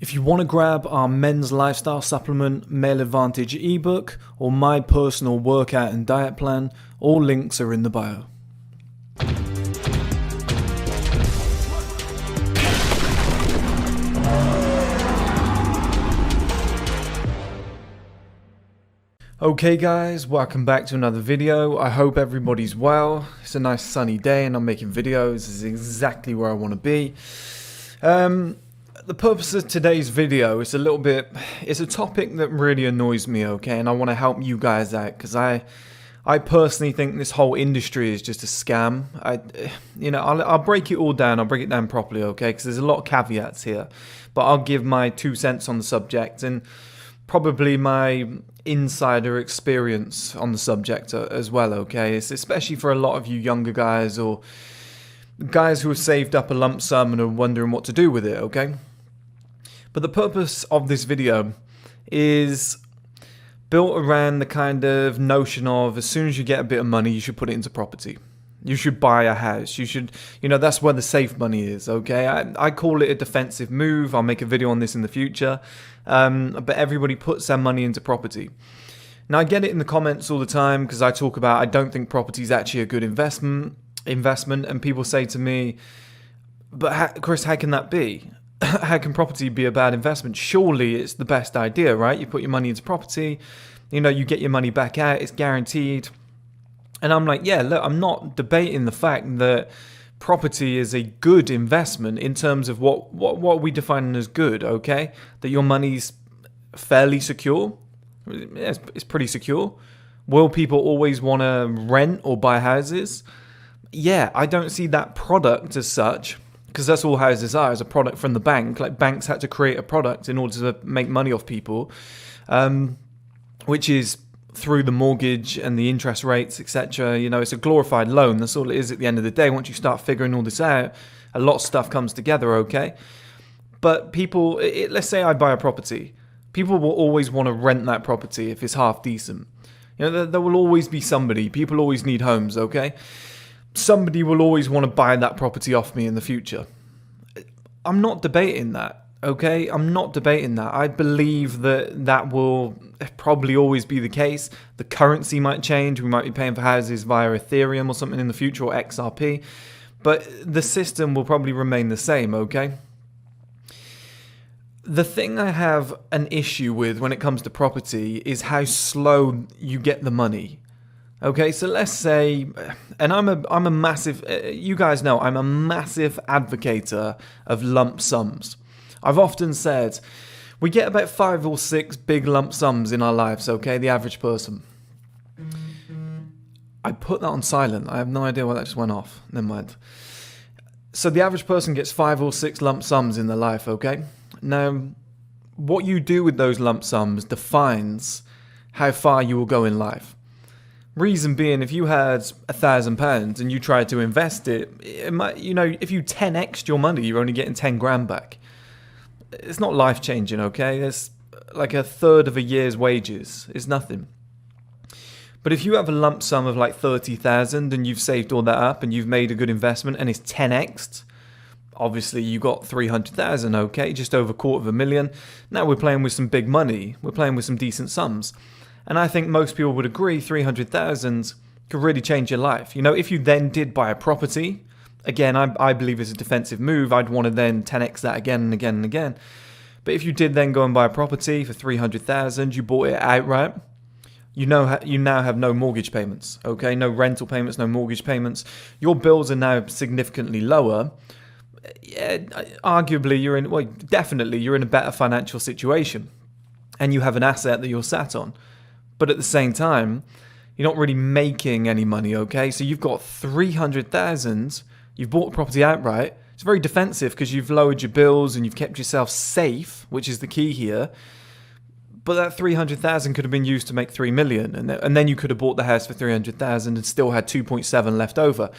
If you want to grab our men's lifestyle supplement, Male Advantage ebook, or my personal workout and diet plan, all links are in the bio. Okay guys, welcome back to another video. I hope everybody's well. It's a nice sunny day and I'm making videos. This is exactly where I want to be. The purpose of today's video is it's a topic that really annoys me, okay? And I want to help you guys out because I personally think this whole industry is just a scam. I'll break it all down. I'll break it down properly, okay? Because there's a lot of caveats here. But I'll give my 2 cents on the subject and probably my insider experience on the subject as well, okay? It's especially for a lot of you younger guys or guys who have saved up a lump sum and are wondering what to do with it, okay? But the purpose of this video is built around the kind of notion of as soon as you get a bit of money, you should put it into property. You should buy a house. You should, that's where the safe money is, okay? I call it a defensive move. I'll make a video on this in the future. But everybody puts their money into property. Now, I get it in the comments all the time because I talk about I don't think property is actually a good investment, and people say to me, but Chris, how can that be? How can property be a bad investment? Surely it's the best idea, right? You put your money into property, you get your money back out, it's guaranteed. And I'm like, yeah, look, I'm not debating the fact that property is a good investment in terms of what we define as good, okay? That your money's fairly secure. It's pretty secure. Will people always want to rent or buy houses? Yeah, I don't see that product as such, because that's all houses are, as a product from the bank. Like banks had to create a product in order to make money off people, which is through the mortgage and the interest rates, etc. It's a glorified loan. That's all it is at the end of the day. Once you start figuring all this out, a lot of stuff comes together, okay? But people, let's say I buy a property. People will always want to rent that property if it's half decent. There will always be somebody. People always need homes, okay? Somebody will always want to buy that property off me in the future. I'm not debating that, okay? I'm not debating that. I believe that will probably always be the case. The currency might change. We might be paying for houses via Ethereum or something in the future, or XRP. But the system will probably remain the same, okay? The thing I have an issue with when it comes to property is how slow you get the money. Okay, so let's say, and I'm a massive, you guys know, I'm a massive advocator of lump sums. I've often said, we get about 5 or 6 big lump sums in our lives, okay, the average person. I put that on silent. I have no idea why that just went off. Never mind. So the average person gets 5 or 6 lump sums in their life, okay? Now, what you do with those lump sums defines how far you will go in life. Reason being, if you had £1,000 and you tried to invest it might, if you 10x'd your money, you're only getting 10 grand back. It's not life changing, okay? It's like a third of a year's wages. It's nothing. But if you have a lump sum of like 30,000 and you've saved all that up and you've made a good investment and it's 10x'd, obviously you got 300,000, okay? Just over $250,000. Now we're playing with some big money. We're playing with some decent sums. And I think most people would agree 300,000 could really change your life. If you then did buy a property, again, I believe it's a defensive move. I'd want to then 10x that again and again and again. But if you did then go and buy a property for 300,000, you bought it outright, you now have no mortgage payments, okay? No rental payments, no mortgage payments. Your bills are now significantly lower. Yeah, arguably, definitely you're in a better financial situation. And you have an asset that you're sat on. But at the same time, you're not really making any money, okay? So you've got 300,000, you've bought the property outright. It's very defensive because you've lowered your bills and you've kept yourself safe, which is the key here. But that 300,000 could have been used to make 3 million, and then you could have bought the house for 300,000 and still had 2.7 left over.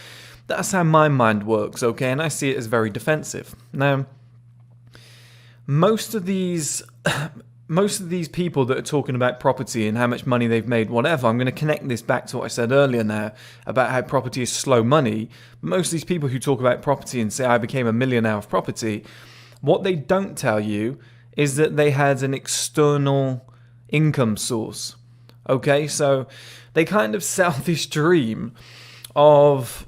That's how my mind works, okay? And I see it as very defensive. Now, most of these people that are talking about property and how much money they've made, whatever, I'm going to connect this back to what I said earlier now about how property is slow money. Most of these people who talk about property and say, I became a millionaire off property, what they don't tell you is that they had an external income source. Okay, so they kind of sell this dream of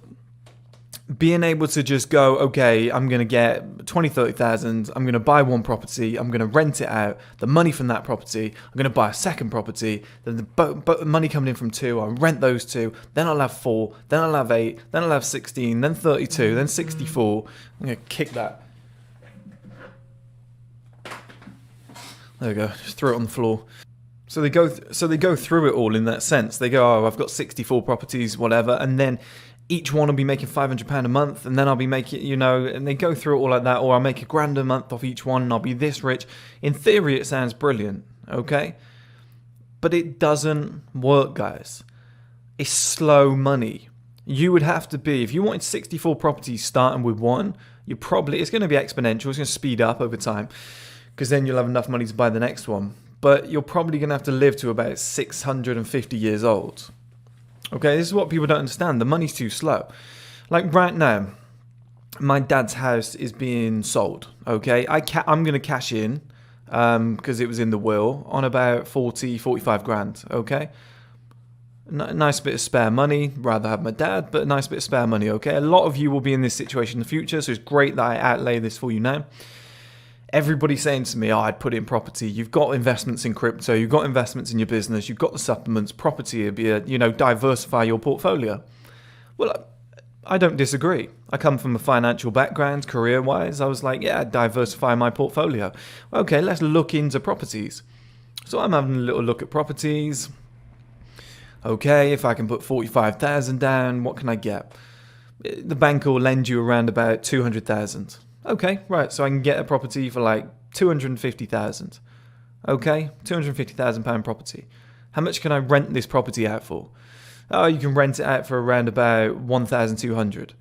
being able to just go, okay, I'm going to get 20, 30,000, I'm going to buy one property, I'm going to rent it out, the money from that property, I'm going to buy a second property, then the money coming in from two, I'll rent those two, then I'll have 4, then I'll have 8, then I'll have 16, then 32, then 64. I'm going to kick that. There we go, just throw it on the floor. So they go through it all in that sense. They go, oh, I've got 64 properties, whatever, and then each one will be making £500 a month, and then I'll be making, you know, and they go through it all like that, or I'll make £1,000 a month off each one, and I'll be this rich. In theory, it sounds brilliant, okay? But it doesn't work, guys. It's slow money. You would have to be, if you wanted 64 properties starting with one, it's going to be exponential, it's going to speed up over time, because then you'll have enough money to buy the next one. But you're probably going to have to live to about 650 years old. Okay, this is what people don't understand. The money's too slow. Like right now, my dad's house is being sold. Okay, I'm going to cash in, because it was in the will, on about 45 grand. Okay, nice bit of spare money. Rather have my dad, but a nice bit of spare money. Okay, a lot of you will be in this situation in the future, so it's great that I outlay this for you now. Everybody's saying to me, oh, I'd put it in property. You've got investments in crypto. You've got investments in your business. You've got the supplements. Property would be diversify your portfolio. Well, I don't disagree. I come from a financial background, career-wise. I was like, yeah, diversify my portfolio. Okay, let's look into properties. So I'm having a little look at properties. Okay, if I can put 45,000 down, what can I get? The bank will lend you around about 200,000. Okay, right, so I can get a property for like 250,000. Okay, £250,000 property. How much can I rent this property out for? Oh, you can rent it out for around about 1,200.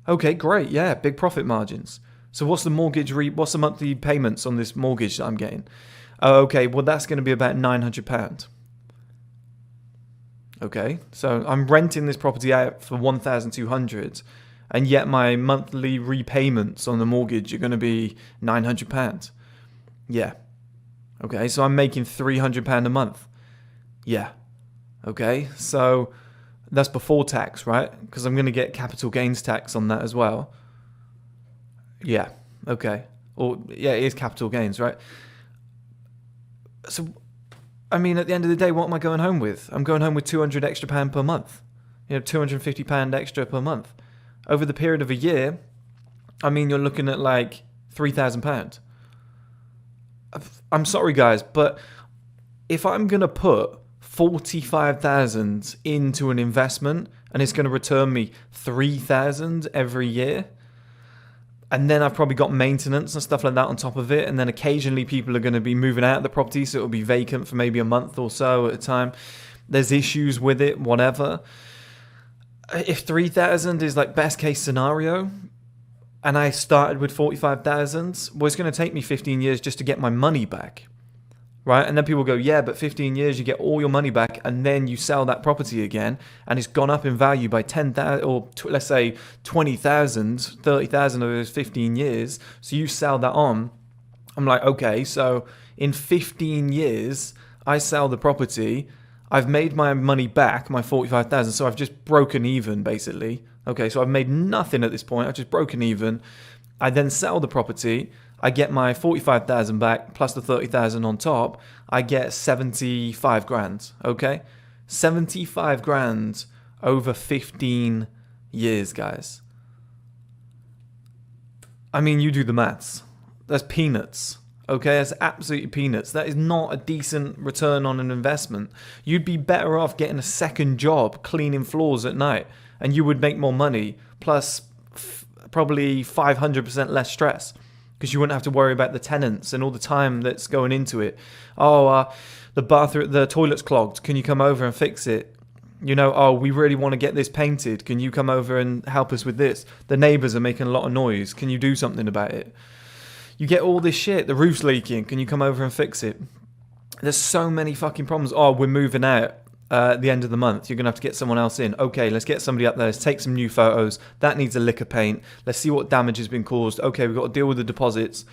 Okay, great, yeah, big profit margins. So what's the what's the monthly payments on this mortgage that I'm getting? Oh, okay, well that's going to be about £900. Okay, so I'm renting this property out for 1,200. And yet my monthly repayments on the mortgage are going to be £900. Yeah. Okay, so I'm making £300 a month. Yeah. Okay, so that's before tax, right? Because I'm going to get capital gains tax on that as well. Yeah. Okay. Or yeah, it is capital gains, right? So, I mean, at the end of the day, what am I going home with? I'm going home with £200 extra per month. You know, £250 extra per month. Over the period of a year, I mean, you're looking at like £3,000. I'm sorry, guys, but if I'm going to put 45,000 into an investment and it's going to return me 3,000 every year, and then I've probably got maintenance and stuff like that on top of it, and then occasionally people are going to be moving out of the property, so it'll be vacant for maybe a month or so at a time. There's issues with it, whatever. If 3,000 is like best case scenario, and I started with 45,000, well, it's going to take me 15 years just to get my money back, right? And then people go, yeah, but 15 years you get all your money back, and then you sell that property again, and it's gone up in value by 10,000, or let's say 20,000, 30,000 over those 15 years. So you sell that on. I'm like, okay, so in 15 years, I sell the property. I've made my money back, my 45,000, so I've just broken even, basically. Okay, so I've made nothing at this point. I've just broken even. I then sell the property. I get my 45,000 back plus the 30,000 on top. I get 75 grand. Okay, 75 grand over 15 years, guys. I mean, you do the maths. That's peanuts. Okay, that's absolutely peanuts. That is not a decent return on an investment. You'd be better off getting a second job cleaning floors at night, and you would make more money, plus probably 500% less stress, because you wouldn't have to worry about the tenants and all the time that's going into it. Oh, the toilet's clogged. Can you come over and fix it? You know, oh, we really want to get this painted. Can you come over and help us with this? The neighbours are making a lot of noise. Can you do something about it? You get all this shit. The roof's leaking. Can you come over and fix it? There's so many fucking problems. Oh, we're moving out at the end of the month. You're going to have to get someone else in. Okay, let's get somebody up there. Let's take some new photos. That needs a lick of paint. Let's see what damage has been caused. Okay, we've got to deal with the deposits.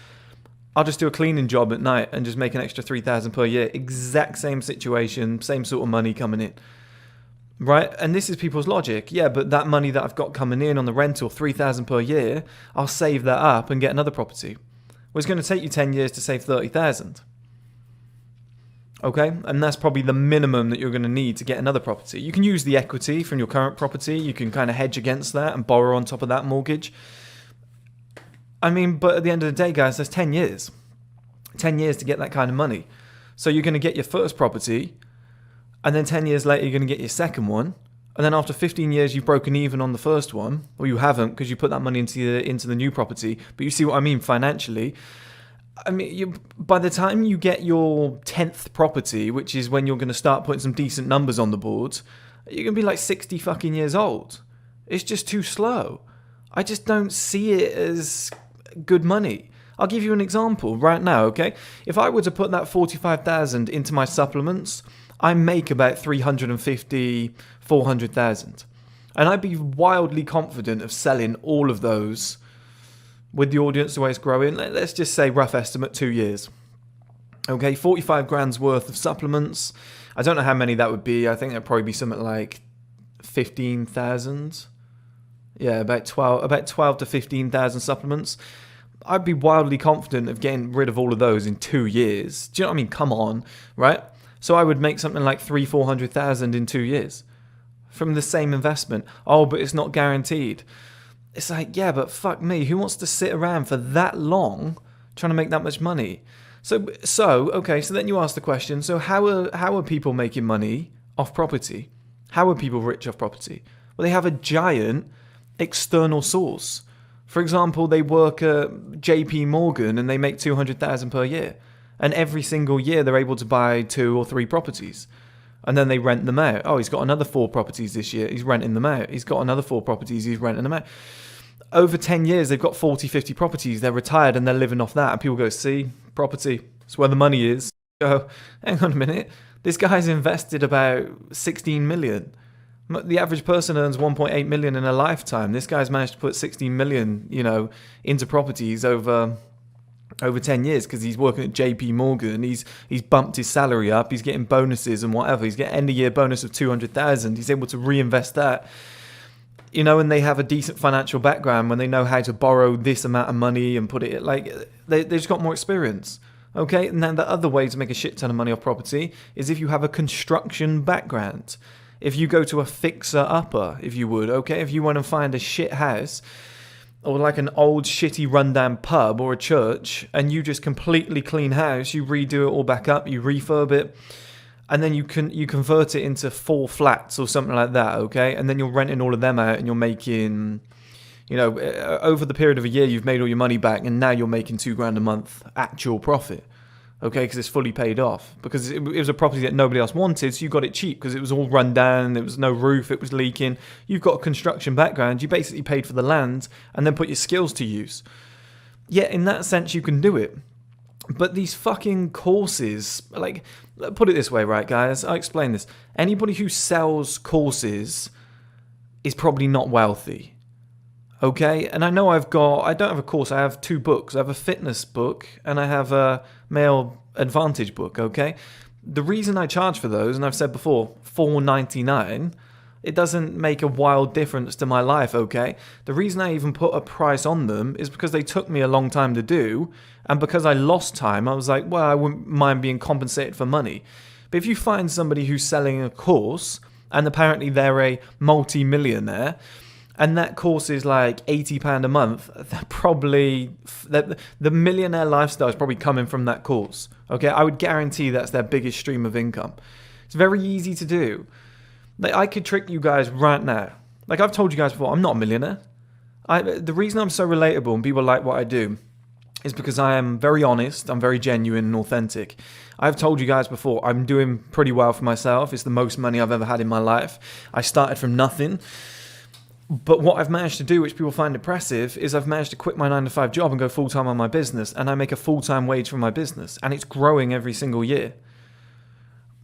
I'll just do a cleaning job at night and just make an extra 3,000 per year. Exact same situation, same sort of money coming in. Right? And this is people's logic. Yeah, but that money that I've got coming in on the rental, 3,000 per year, I'll save that up and get another property. Well, it's going to take you 10 years to save 30,000. Okay? And that's probably the minimum that you're going to need to get another property. You can use the equity from your current property. You can kind of hedge against that and borrow on top of that mortgage. I mean, but at the end of the day, guys, there's 10 years. 10 years to get that kind of money. So you're going to get your first property, and then 10 years later, you're going to get your second one. And then after 15 years, you've broken even on the first one. Or you haven't, because you put that money into the new property. But you see what I mean financially. I mean, by the time you get your 10th property, which is when you're going to start putting some decent numbers on the board, you're going to be like 60 fucking years old. It's just too slow. I just don't see it as good money. I'll give you an example right now, okay? If I were to put that 45,000 into my supplements, I make about 350, 400,000. And I'd be wildly confident of selling all of those with the audience the way it's growing. Let's just say rough estimate 2 years. Okay, 45 grand's worth of supplements. I don't know how many that would be. I think that'd probably be something like 15,000. Yeah, about 12 to 15,000 supplements. I'd be wildly confident of getting rid of all of those in 2 years. Do you know what I mean? Come on, right? So I would make something like 300,000-400,000 in 2 years from the same investment. Oh, but it's not guaranteed. It's like, yeah, but fuck me. Who wants to sit around for that long trying to make that much money? So then you ask the question, so how are people making money off property? How are people rich off property? Well, they have a giant external source. For example, they work at JP Morgan and they make 200,000 per year. And every single year they're able to buy 2 or 3 properties. And then they rent them out. Oh, he's got another 4 properties this year. He's renting them out. He's got another 4 properties. He's renting them out. Over 10 years, they've got 40, 50 properties. They're retired and they're living off that. And people go, see, property. It's where the money is. Go, hang on a minute. This guy's invested about 16 million. The average person earns 1.8 million in a lifetime. This guy's managed to put 16 million, into properties over 10 years because he's working at JP Morgan. He's bumped his salary up. He's getting bonuses and whatever. He's getting end of year bonus of 200,000. He's able to reinvest that. And they have a decent financial background when they know how to borrow this amount of money and put it they've just got more experience. Okay, and then the other way to make a shit ton of money off property is if you have a construction background. If you go to a fixer-upper, if you would, okay? If you want to find a shit house or like an old shitty rundown pub or a church and you just completely clean house, you redo it all back up, you refurb it, and then you convert it into 4 flats or something like that, okay? And then you're renting all of them out and you're making, over the period of a year, you've made all your money back and now you're making $2,000 a month actual profit. Okay, because it's fully paid off. Because it was a property that nobody else wanted, so you got it cheap because it was all run down, there was no roof, it was leaking. You've got a construction background, you basically paid for the land and then put your skills to use. Yeah, in that sense, you can do it. But these fucking courses, put it this way, right, guys? I'll explain this. Anybody who sells courses is probably not wealthy. Okay, and I know I don't have a course, I have 2 books. I have a fitness book and I have a male advantage book, okay? The reason I charge for those, and I've said before, $4.99, it doesn't make a wild difference to my life, okay? The reason I even put a price on them is because they took me a long time to do, and because I lost time, I was like, well, I wouldn't mind being compensated for money. But if you find somebody who's selling a course, and apparently they're a multi-millionaire, and that course is like £80 a month, the millionaire lifestyle is probably coming from that course. Okay, I would guarantee that's their biggest stream of income. It's very easy to do. I could trick you guys right now. Like I've told you guys before, I'm not a millionaire. The reason I'm so relatable and people like what I do is because I am very honest, I'm very genuine and authentic. I've told you guys before, I'm doing pretty well for myself. It's the most money I've ever had in my life. I started from nothing. But what I've managed to do, which people find impressive, is I've managed to quit my 9-to-5 job and go full-time on my business, and I make a full-time wage for my business, and it's growing every single year.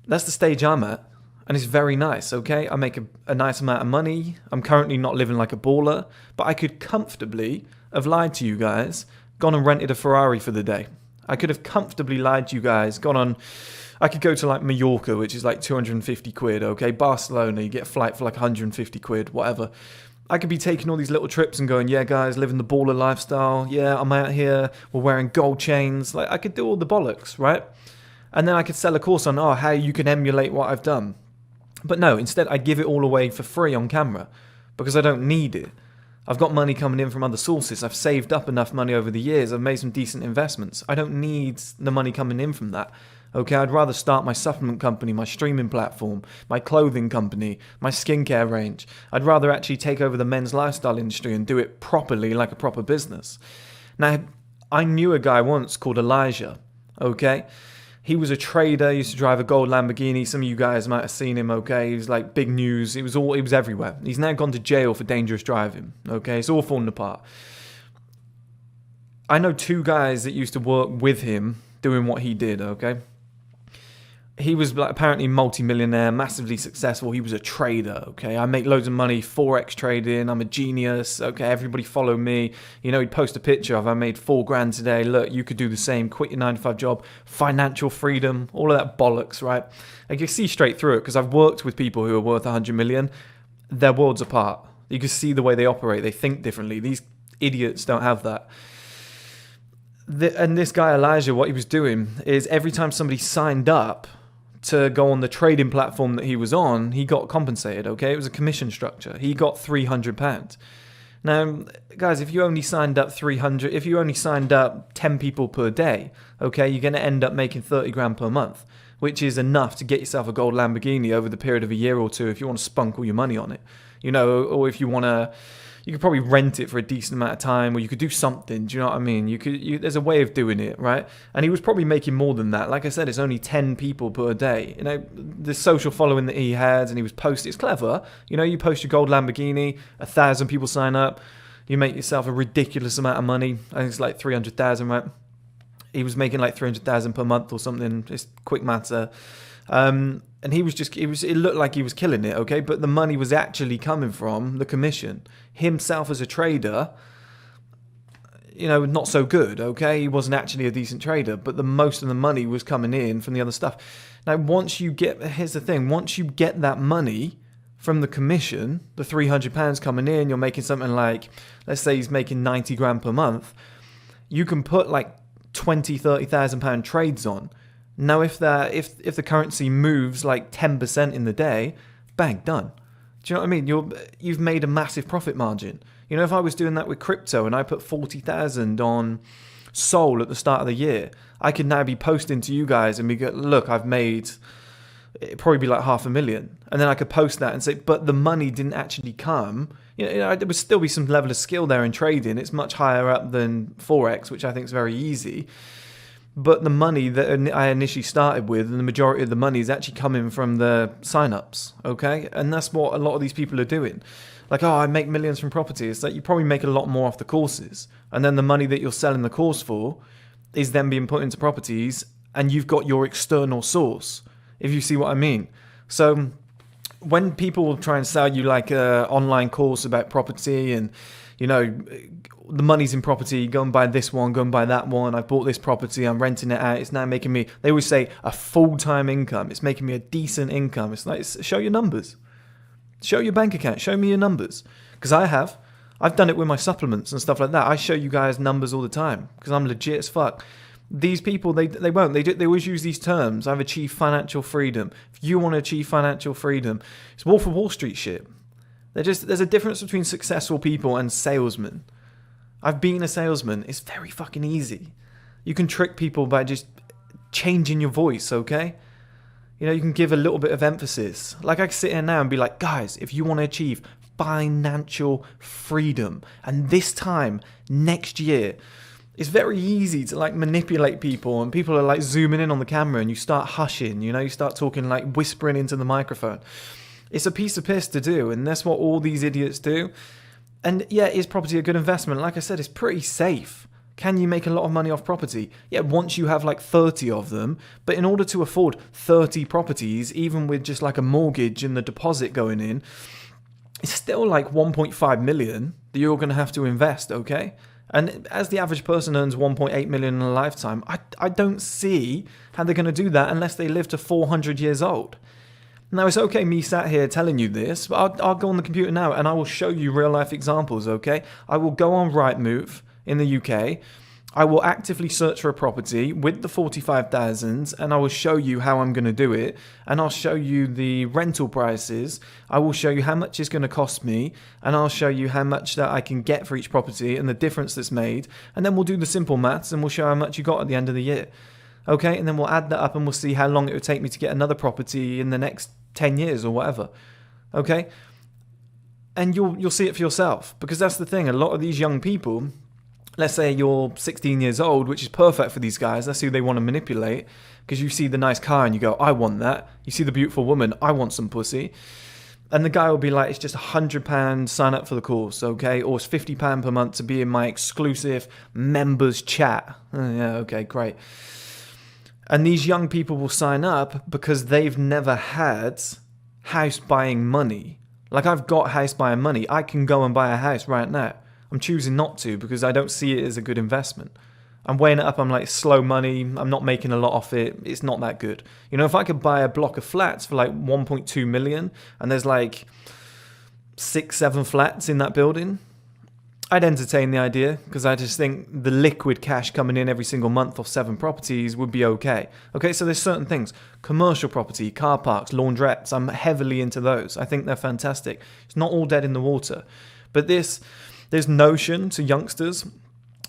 That's the stage I'm at, and it's very nice, okay? I make a nice amount of money. I'm currently not living like a baller, but I could comfortably have lied to you guys, gone and rented a Ferrari for the day, I could have comfortably lied to you guys, gone on, I could go to like Mallorca, which is like 250 quid, okay? Barcelona, you get a flight for like 150 quid, whatever. I could be taking all these little trips and going, yeah, guys, living the baller lifestyle. Yeah, I'm out here. We're wearing gold chains. Like, I could do all the bollocks, right? And then I could sell a course on, how you can emulate what I've done. But no, instead, I give it all away for free on camera because I don't need it. I've got money coming in from other sources. I've saved up enough money over the years. I've made some decent investments. I don't need the money coming in from that. Okay, I'd rather start my supplement company, my streaming platform, my clothing company, my skincare range. I'd rather actually take over the men's lifestyle industry and do it properly like a proper business. Now, I knew a guy once called Elijah, okay? He was a trader, he used to drive a gold Lamborghini. Some of you guys might have seen him, okay? He was like big news. He was everywhere. He's now gone to jail for dangerous driving, okay? It's all falling apart. I know two guys that used to work with him doing what he did, okay? He was apparently multi-millionaire, massively successful. He was a trader, okay? I make loads of money, Forex trading. I'm a genius, okay? Everybody follow me. You know, he'd post a picture of, I made $4,000 today. Look, you could do the same. Quit your 9-to-5 job. Financial freedom. All of that bollocks, right? I can see straight through it because I've worked with people who are worth 100 million. They're worlds apart. You can see the way they operate. They think differently. These idiots don't have that. And this guy, Elijah, what he was doing is every time somebody signed up to go on the trading platform that he was on, he got compensated, okay? It was a commission structure. He got £300. Now, guys, if you only signed up 10 people per day, okay, you're going to end up making 30 grand per month, which is enough to get yourself a gold Lamborghini over the period of a year or two if you want to spunk all your money on it, you know, or if you want to, you could probably rent it for a decent amount of time, or you could do something. Do you know what I mean? There's a way of doing it, right? And he was probably making more than that. Like I said, it's only 10 people per day. You know, the social following that he had, and he was posting. It's clever. You know, you post your gold Lamborghini, 1,000 people sign up, you make yourself a ridiculous amount of money. I think it's like 300,000, right? He was making like 300,000 per month or something. It's quick matter. And he was it looked like he was killing it, okay? But the money was actually coming from the commission. Himself as a trader, you know, not so good, okay? He wasn't actually a decent trader, but most of the money was coming in from the other stuff. Now, here's the thing, once you get that money from the commission, the £300 coming in, you're making something like, let's say he's making 90 grand per month, you can put like 20, 30,000 pound trades on. Now, if the currency moves like 10% in the day, bang, done. Do you know what I mean? You've made a massive profit margin. You know, if I was doing that with crypto and I put 40,000 on Sol at the start of the year, I could now be posting to you guys and be go, look, I've made, it'd probably be like 500,000. And then I could post that and say, but the money didn't actually come. You know, there would still be some level of skill there in trading. It's much higher up than Forex, which I think is very easy. But the money that I initially started with, and the majority of the money is actually coming from the sign-ups, okay? And that's what a lot of these people are doing. Like, I make millions from property. It's like you probably make a lot more off the courses. And then the money that you're selling the course for is then being put into properties, and you've got your external source, if you see what I mean. So when people try and sell you like an online course about property and, you know, the money's in property, go and buy this one, go and buy that one, I bought this property, I'm renting it out, it's now making me, they always say, a full-time income, it's making me a decent income. It's like, show your numbers. Show your bank account, show me your numbers. Because I've done it with my supplements and stuff like that. I show you guys numbers all the time, because I'm legit as fuck. These people, they won't. They always use these terms. I've achieved financial freedom. If you want to achieve financial freedom, it's Wolf of Wall Street shit. There's a difference between successful people and salesmen. I've been a salesman. It's very fucking easy. You can trick people by just changing your voice, okay? You know, you can give a little bit of emphasis. Like I can sit here now and be like, guys, if you want to achieve financial freedom, and this time next year, it's very easy to like manipulate people, and people are like zooming in on the camera and you start hushing, you know, you start talking like whispering into the microphone. It's a piece of piss to do, and that's what all these idiots do. And yeah, is property a good investment? Like I said, it's pretty safe. Can you make a lot of money off property? Yeah, once you have like 30 of them. But in order to afford 30 properties, even with just like a mortgage and the deposit going in, it's still like 1.5 million that you're going to have to invest, okay? And as the average person earns 1.8 million in a lifetime, I don't see how they're going to do that unless they live to 400 years old. Now, it's okay me sat here telling you this, but I'll go on the computer now and I will show you real life examples, okay? I will go on Rightmove in the UK. I will actively search for a property with the 45,000 and I will show you how I'm going to do it. And I'll show you the rental prices. I will show you how much it's going to cost me. And I'll show you how much that I can get for each property and the difference that's made. And then we'll do the simple maths and we'll show how much you got at the end of the year. Okay, and then we'll add that up and we'll see how long it would take me to get another property in the next 10 years or whatever. Okay? And you'll see it for yourself. Because that's the thing, a lot of these young people, let's say you're 16 years old, which is perfect for these guys. That's who they want to manipulate. Because you see the nice car and you go, I want that. You see the beautiful woman, I want some pussy. And the guy will be like, it's just £100, sign up for the course, okay? Or it's £50 per month to be in my exclusive members chat. Oh, yeah, okay, great. And these young people will sign up because they've never had house buying money. Like, I've got house buying money. I can go and buy a house right now. I'm choosing not to because I don't see it as a good investment. I'm weighing it up. I'm like, slow money. I'm not making a lot off it. It's not that good. You know, if I could buy a block of flats for like 1.2 million and there's like 6-7 flats in that building, I'd entertain the idea because I just think the liquid cash coming in every single month off 7 properties would be okay. Okay, so there's certain things. Commercial property, car parks, laundrettes, I'm heavily into those. I think they're fantastic. It's not all dead in the water. But there's notion to youngsters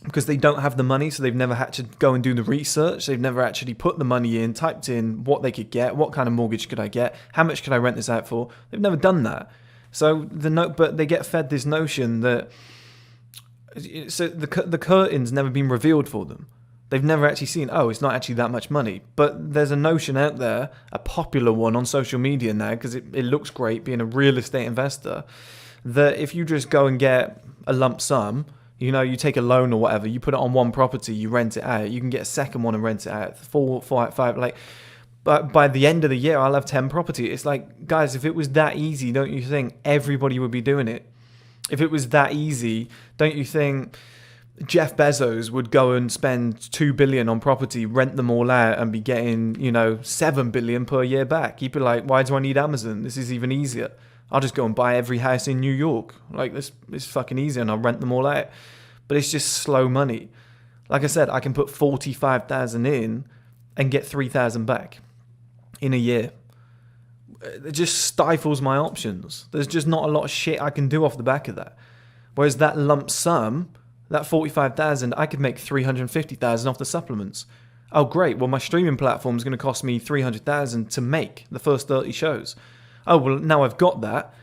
because they don't have the money, so they've never had to go and do the research. They've never actually put the money in, typed in what they could get, what kind of mortgage could I get, how much could I rent this out for. They've never done that. So but they get fed this notion that the curtain's never been revealed for them. They've never actually seen, oh, it's not actually that much money. But there's a notion out there, a popular one on social media now, because it looks great being a real estate investor, that if you just go and get a lump sum, you know, you take a loan or whatever, you put it on one property, you rent it out, you can get a second one and rent it out, 4, 5, like, but by the end of the year, I'll have 10 property. It's like, guys, if it was that easy, don't you think everybody would be doing it? If it was that easy, don't you think Jeff Bezos would go and spend 2 billion on property, rent them all out and be getting, 7 billion per year back? He'd be like, why do I need Amazon? This is even easier. I'll just go and buy every house in New York. Like, this is fucking easy and I'll rent them all out. But it's just slow money. Like I said, I can put 45,000 in and get 3,000 back in a year. It just stifles my options. There's just not a lot of shit I can do off the back of that. Whereas that lump sum, that 45,000, I could make 350,000 off the supplements. Oh, great. Well, my streaming platform is going to cost me 300,000 to make the first 30 shows. Oh, well, now I've got that.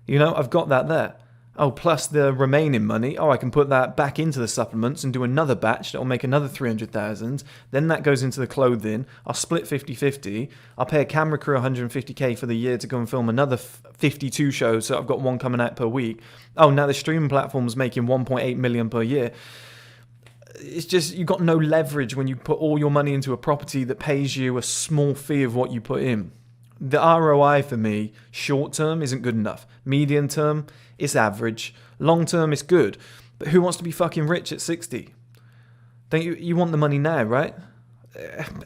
I've got that there. Oh, plus the remaining money. Oh, I can put that back into the supplements and do another batch that will make another 300,000. Then that goes into the clothing. I'll split 50-50. I'll pay a camera crew 150k for the year to go and film another 52 shows. So I've got one coming out per week. Oh, now the streaming platform's making 1.8 million per year. It's just, you've got no leverage when you put all your money into a property that pays you a small fee of what you put in. The ROI for me, short term, isn't good enough. Medium term, it's average. Long term, it's good. But who wants to be fucking rich at 60? Don't you want the money now, right?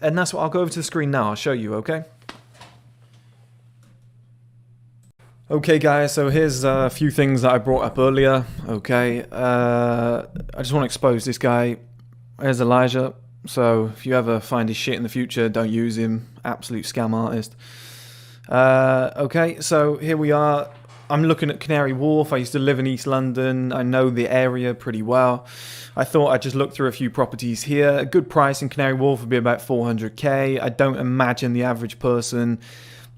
And that's what I'll go over to the screen now. I'll show you, okay? Okay, guys, so here's a few things that I brought up earlier, okay? I just want to expose this guy. Here's Elijah. So if you ever find his shit in the future, don't use him. Absolute scam artist. Okay, so here we are. I'm looking at Canary Wharf. I used to live in East London. I know the area pretty well. I thought I'd just look through a few properties here. A good price in Canary Wharf would be about 400k. I don't imagine the average person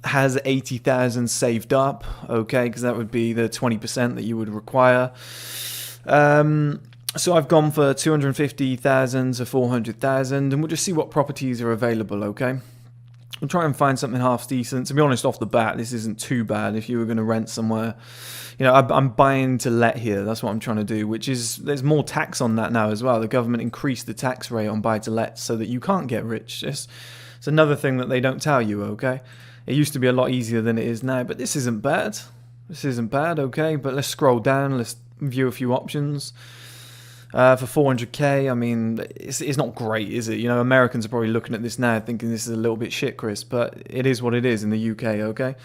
has 80,000 saved up, okay, because that would be the 20% that you would require. So I've gone for 250,000 to 400,000, and we'll just see what properties are available, okay? We'll try and find something half decent. To be honest, off the bat, this isn't too bad if you were going to rent somewhere. I'm buying to let here. That's what I'm trying to do, which is, there's more tax on that now as well. The government increased the tax rate on buy-to-let so that you can't get rich. It's another thing that they don't tell you, okay? It used to be a lot easier than it is now, but this isn't bad. This isn't bad, okay? But let's scroll down. Let's view a few options. For 400k, I mean, it's not great, is it? You know, Americans are probably looking at this now thinking this is a little bit shit, Chris, but it is what it is in the UK, okay?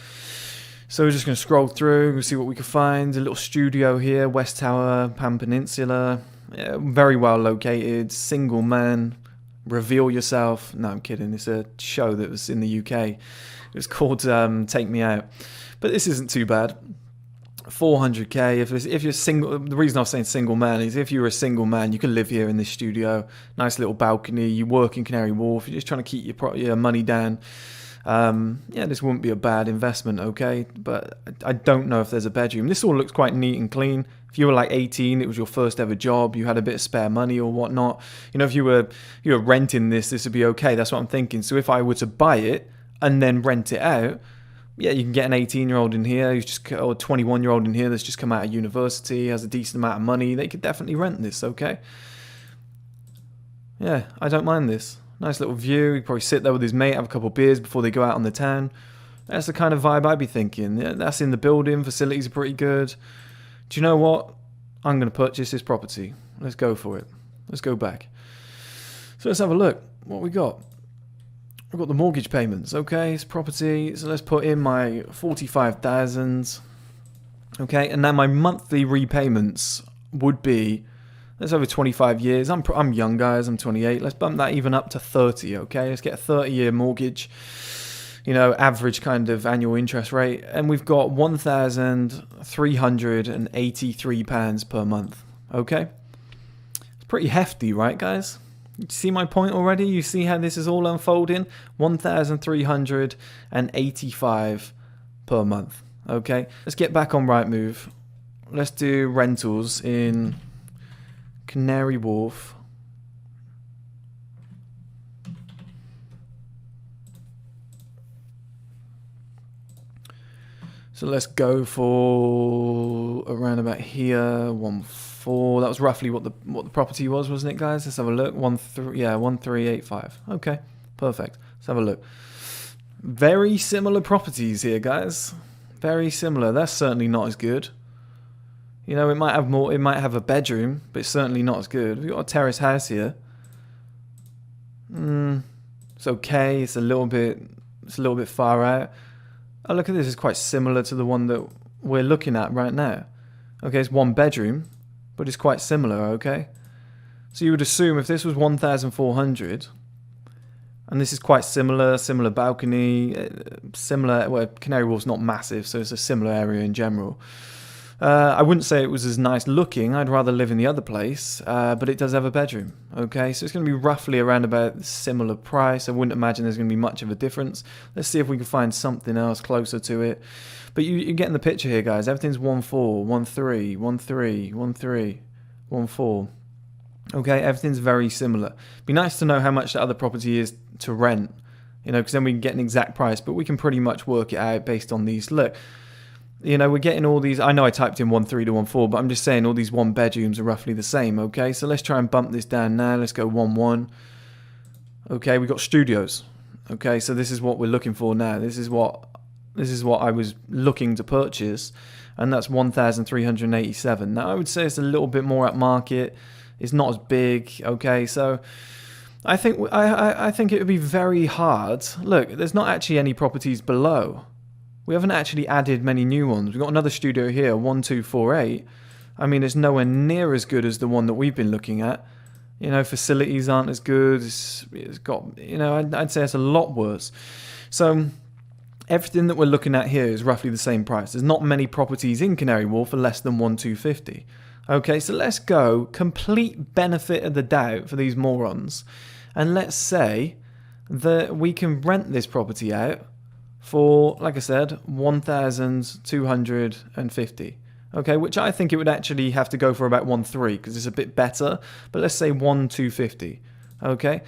So we're just going to scroll through and see what we can find. A little studio here, West Tower, Pan Peninsula. Yeah, very well located, single man, reveal yourself. No, I'm kidding. It's a show that was in the UK. It was called Take Me Out. But this isn't too bad. 400k. If you're single, the reason I was saying single man is if you're a single man, you can live here in this studio. Nice little balcony. You work in Canary Wharf. You're just trying to keep your money down. Yeah, this wouldn't be a bad investment, okay? But I don't know if there's a bedroom. This all looks quite neat and clean. If you were like 18, it was your first ever job, you had a bit of spare money or whatnot. You know, if you were renting this would be okay. That's what I'm thinking. So if I were to buy it and then rent it out, yeah, you can get an 18-year-old in here who's just, or a 21-year-old in here that's just come out of university, has a decent amount of money. They could definitely rent this, okay? Yeah, I don't mind this. Nice little view. He'd probably sit there with his mate, have a couple of beers before they go out on the town. That's the kind of vibe I'd be thinking. Yeah, that's in the building. Facilities are pretty good. Do you know what? I'm going to purchase this property. Let's go for it. Let's go back. So let's have a look. What we got? We've got the mortgage payments. Okay, it's property. So let's put in my 45,000. Okay, and now my monthly repayments would be, that's over 25 years. I'm young, guys. I'm 28. Let's bump that even up to 30, okay? Let's get a 30-year mortgage, you know, average kind of annual interest rate. And we've got £1,383 per month, okay? It's pretty hefty, right, guys? You see my point already? You see how this is all unfolding? 1,385 per month, okay? Let's get back on Rightmove. Let's do rentals in Canary Wharf. So let's go for around about here, 1.4. That was roughly what the property was, wasn't it, guys? Let's have a look. 1,385. Okay, perfect. Let's have a look. Very similar properties here, guys. Very similar. That's certainly not as good. You know, it might have more. It might have a bedroom, but it's certainly not as good. We've got a terrace house here. It's okay. It's a little bit far out. Oh, look at this. It's quite similar to the one that we're looking at right now. Okay, it's one bedroom, but it's quite similar, okay? So you would assume if this was 1,400, and this is quite similar balcony, well, Canary Wharf's not massive, so it's a similar area in general. I wouldn't say it was as nice looking. I'd rather live in the other place, but it does have a bedroom. Okay, so it's going to be roughly around about similar price. I wouldn't imagine there's going to be much of a difference. Let's see if we can find something else closer to it. But you're getting the picture here, guys. Everything's 1.4, 1.3, 1.3, 1.3, 1.4. Okay, everything's very similar. Be nice to know how much the other property is to rent, you know, because then we can get an exact price, but we can pretty much work it out based on these. Look. You know, we're getting all these. I know I typed in 1.3 to 1.4, but I'm just saying all these one bedrooms are roughly the same. Okay, so let's try and bump this down now. Let's go 1.1. Okay, we got studios. Okay, so this is what we're looking for now. This is what I was looking to purchase, and that's 1,387. Now I would say it's a little bit more at market. It's not as big. Okay, so I think it would be very hard. Look, there's not actually any properties below. We haven't actually added many new ones. We've got another studio here, 1,248. I mean, it's nowhere near as good as the one that we've been looking at. You know, facilities aren't as good. It's got, you know, I'd say it's a lot worse. So everything that we're looking at here is roughly the same price. There's not many properties in Canary Wharf for less than 1,250. Okay, so let's go complete benefit of the doubt for these morons. And let's say that we can rent this property out for, like I said, 1,250. Okay, which I think it would actually have to go for about 1.3 because it's a bit better. But let's say 1,250. Okay.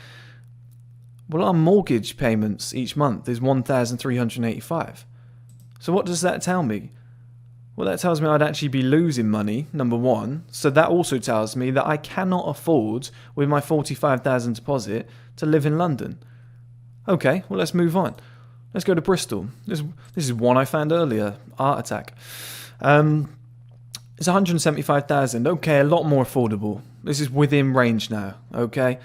Well, our mortgage payments each month is 1,385. So what does that tell me? Well, that tells me I'd actually be losing money, number one. So that also tells me that I cannot afford, with my 45,000 deposit, to live in London. Okay, well, let's move on. Let's go to Bristol. This is one I found earlier. Art Attack. It's 175,000. Okay, a lot more affordable. This is within range now, okay?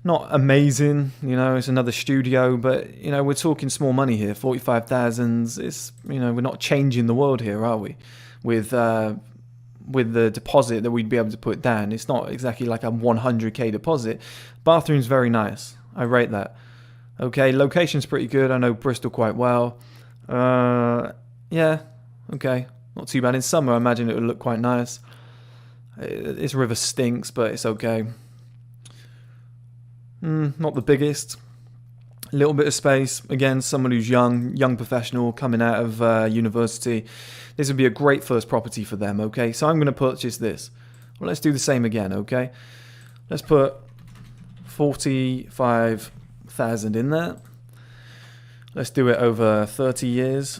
Not amazing, you know, it's another studio, but, you know, we're talking small money here, 45,000. It's, you know, we're not changing the world here, are we? With the deposit that we'd be able to put down. It's not exactly like a 100k deposit. Bathroom's very nice. I rate that. Okay, location's pretty good. I know Bristol quite well. Yeah, okay. Not too bad. In summer, I imagine it would look quite nice. This river stinks, but it's okay. Not the biggest. A little bit of space. Again, someone who's young professional coming out of university. This would be a great first property for them, okay? So I'm going to purchase this. Well, let's do the same again, okay? Let's put 45,000 in there. Let's do it over 30 years.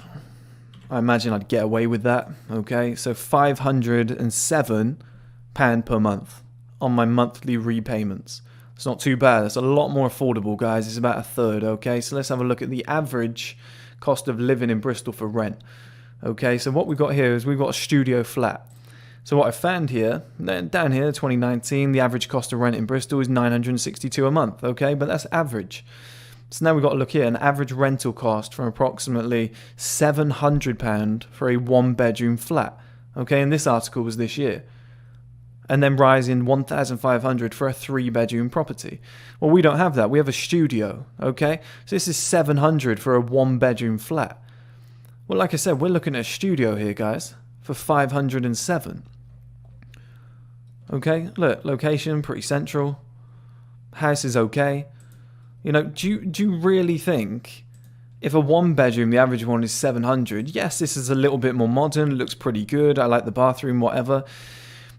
I imagine I'd get away with that, okay? So £507 per month on my monthly repayments. It's not too bad. It's a lot more affordable, guys. It's about a third, okay? So let's have a look at the average cost of living in Bristol for rent. Okay, so what we've got here is we've got a studio flat. So what I found here, down here, 2019, the average cost of rent in Bristol is £962 a month, okay? But that's average. So now we've got to look here, an average rental cost from approximately £700 for a one-bedroom flat, okay? And this article was this year. And then rising £1,500 for a three-bedroom property. Well, we don't have that. We have a studio, okay? So this is £700 for a one-bedroom flat. Well, like I said, we're looking at a studio here, guys, for £507. Okay, look, location, pretty central. House is okay. You know, do you really think if a one-bedroom, the average one is £700, yes, this is a little bit more modern, looks pretty good, I like the bathroom, whatever.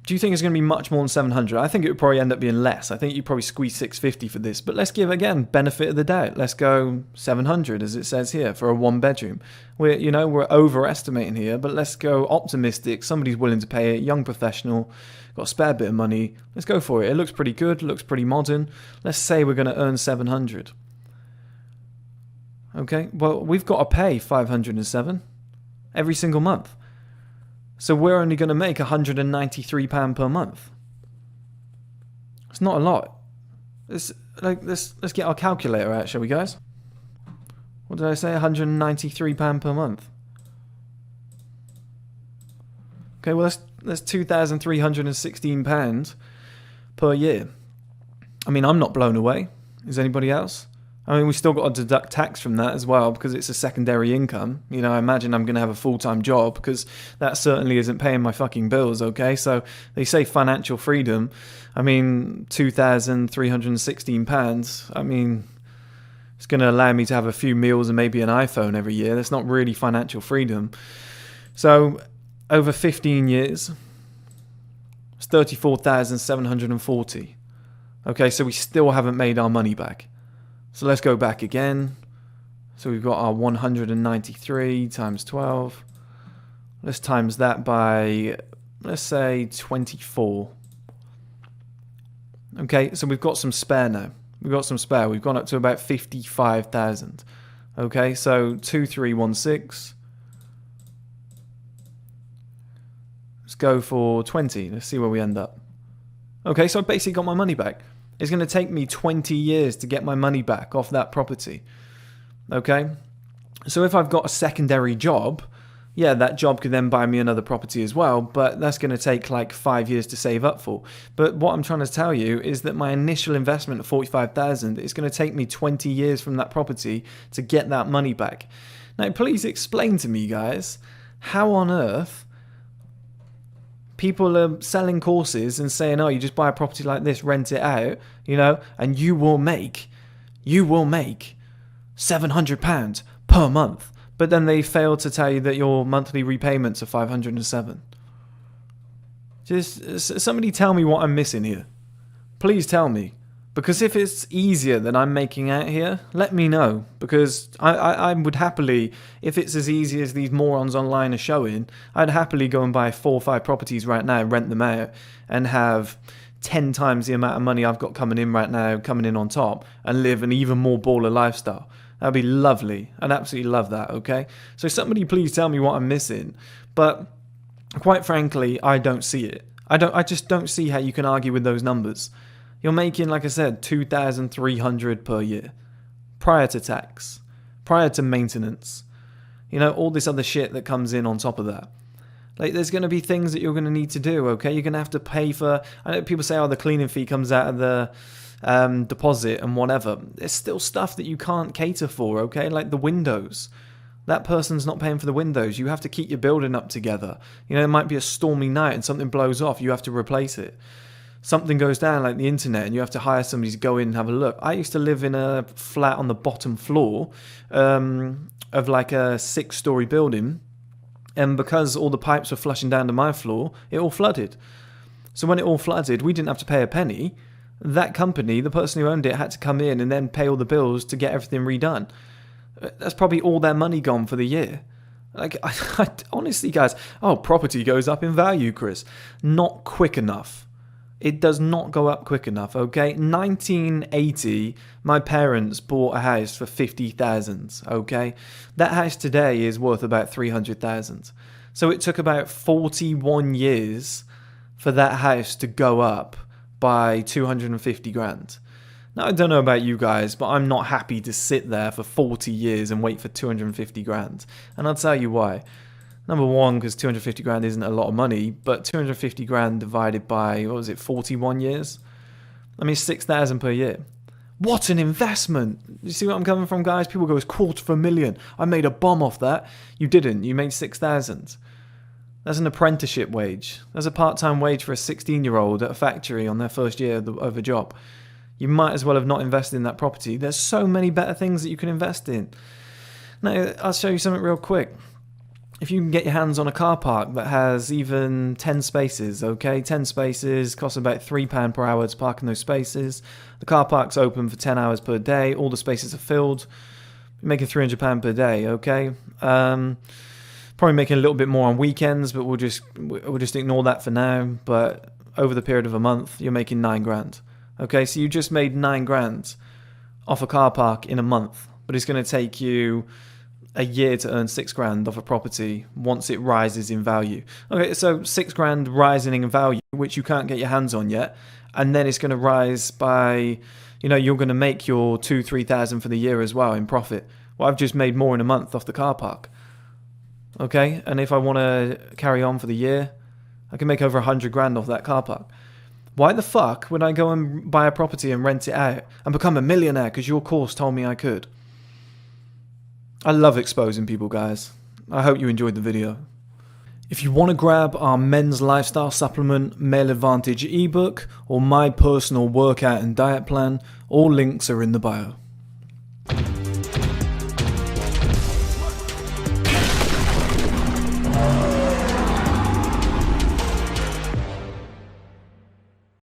Do you think it's going to be much more than £700? I think it would probably end up being less. I think you'd probably squeeze £650 for this. But let's give, again, benefit of the doubt. Let's go £700, as it says here, for a one-bedroom. We're overestimating here, but let's go optimistic. Somebody's willing to pay it. Young professional, got a spare bit of money. Let's go for it. It looks pretty good. Looks pretty modern. Let's say we're going to earn £700. Okay, well, we've got to pay £507 every single month. So we're only going to make £193 per month. It's not a lot. Let's get our calculator out, shall we, guys? What did I say? £193 per month. Okay, well that's £2,316 per year. I mean, I'm not blown away. Is anybody else? I mean, we still got to deduct tax from that as well because it's a secondary income. You know, I imagine I'm going to have a full-time job because that certainly isn't paying my fucking bills, okay? So they say financial freedom. I mean, £2,316. I mean, it's going to allow me to have a few meals and maybe an iPhone every year. That's not really financial freedom. So over 15 years, it's £34,740. Okay, so we still haven't made our money back. So let's go back again. So we've got our 193 times 12. Let's times that by, let's say, 24. Okay, so we've got some spare now. We've got some spare. We've gone up to about 55,000. Okay, so 2316. Let's go for 20. Let's see where we end up. Okay, so I basically got my money back. It's going to take me 20 years to get my money back off that property. Okay? So if I've got a secondary job, yeah, that job could then buy me another property as well, but that's going to take like 5 years to save up for. But what I'm trying to tell you is that my initial investment of 45,000 is going to take me 20 years from that property to get that money back. Now, please explain to me, guys, how on earth people are selling courses and saying, oh, you just buy a property like this, rent it out, you know, and you will make £700 per month. But then they fail to tell you that your monthly repayments are £507. Just somebody tell me what I'm missing here. Please tell me. Because if it's easier than I'm making out here, let me know. Because I would happily, if it's as easy as these morons online are showing, I'd happily go and buy 4 or 5 properties right now, rent them out, and have 10 times the amount of money I've got coming in right now, coming in on top, and live an even more baller lifestyle. That'd be lovely. I'd absolutely love that, okay? So somebody please tell me what I'm missing. But quite frankly, I don't see it. I just don't see how you can argue with those numbers. You're making, like I said, 2,300 per year, prior to tax, prior to maintenance, you know, all this other shit that comes in on top of that. Like, there's going to be things that you're going to need to do, okay? You're going to have to pay for... I know people say, oh, the cleaning fee comes out of the deposit and whatever. There's still stuff that you can't cater for, okay? Like the windows. That person's not paying for the windows. You have to keep your building up together. You know, it might be a stormy night and something blows off. You have to replace it. Something goes down, like the internet, and you have to hire somebody to go in and have a look. I used to live in a flat on the bottom floor of like a 6-story building. And because all the pipes were flushing down to my floor, it all flooded. So when it all flooded, we didn't have to pay a penny. That company, the person who owned it, had to come in and then pay all the bills to get everything redone. That's probably all their money gone for the year. Like, honestly, guys, property goes up in value, Chris. Not quick enough. It does not go up quick enough, okay? 1980, my parents bought a house for 50,000, okay? That house today is worth about 300,000. So it took about 41 years for that house to go up by 250 grand. Now, I don't know about you guys, but I'm not happy to sit there for 40 years and wait for 250 grand. And I'll tell you why. Number one, because 250 grand isn't a lot of money, but 250 grand divided by, 41 years? I mean, 6,000 per year. What an investment! You see where I'm coming from, guys? People go, it's $250,000. I made a bomb off that. You didn't. You made 6,000. That's an apprenticeship wage. That's a part-time wage for a 16-year-old at a factory on their first year of a job. You might as well have not invested in that property. There's so many better things that you can invest in. Now, I'll show you something real quick. If you can get your hands on a car park that has even 10 spaces, okay? 10 spaces, costs about £3 per hour to park in those spaces. The car park's open for 10 hours per day. All the spaces are filled. You're making £300 per day, okay? Probably making a little bit more on weekends, but we'll just ignore that for now. But over the period of a month, you're making 9 grand. Okay, so you just made 9 grand off a car park in a month, but it's going to take you a year to earn 6 grand off a property once it rises in value. Okay, so 6 grand rising in value, which you can't get your hands on yet, and then it's going to rise by, you're going to make your 2,000-3,000 for the year as well in profit. Well, I've just made more in a month off the car park. Okay, and if I want to carry on for the year, I can make over 100 grand off that car park. Why the fuck would I go and buy a property and rent it out and become a millionaire because your course told me I could? I love exposing people, guys. I hope you enjoyed the video. If you want to grab our men's lifestyle supplement, Male Advantage ebook, or my personal workout and diet plan, all links are in the bio.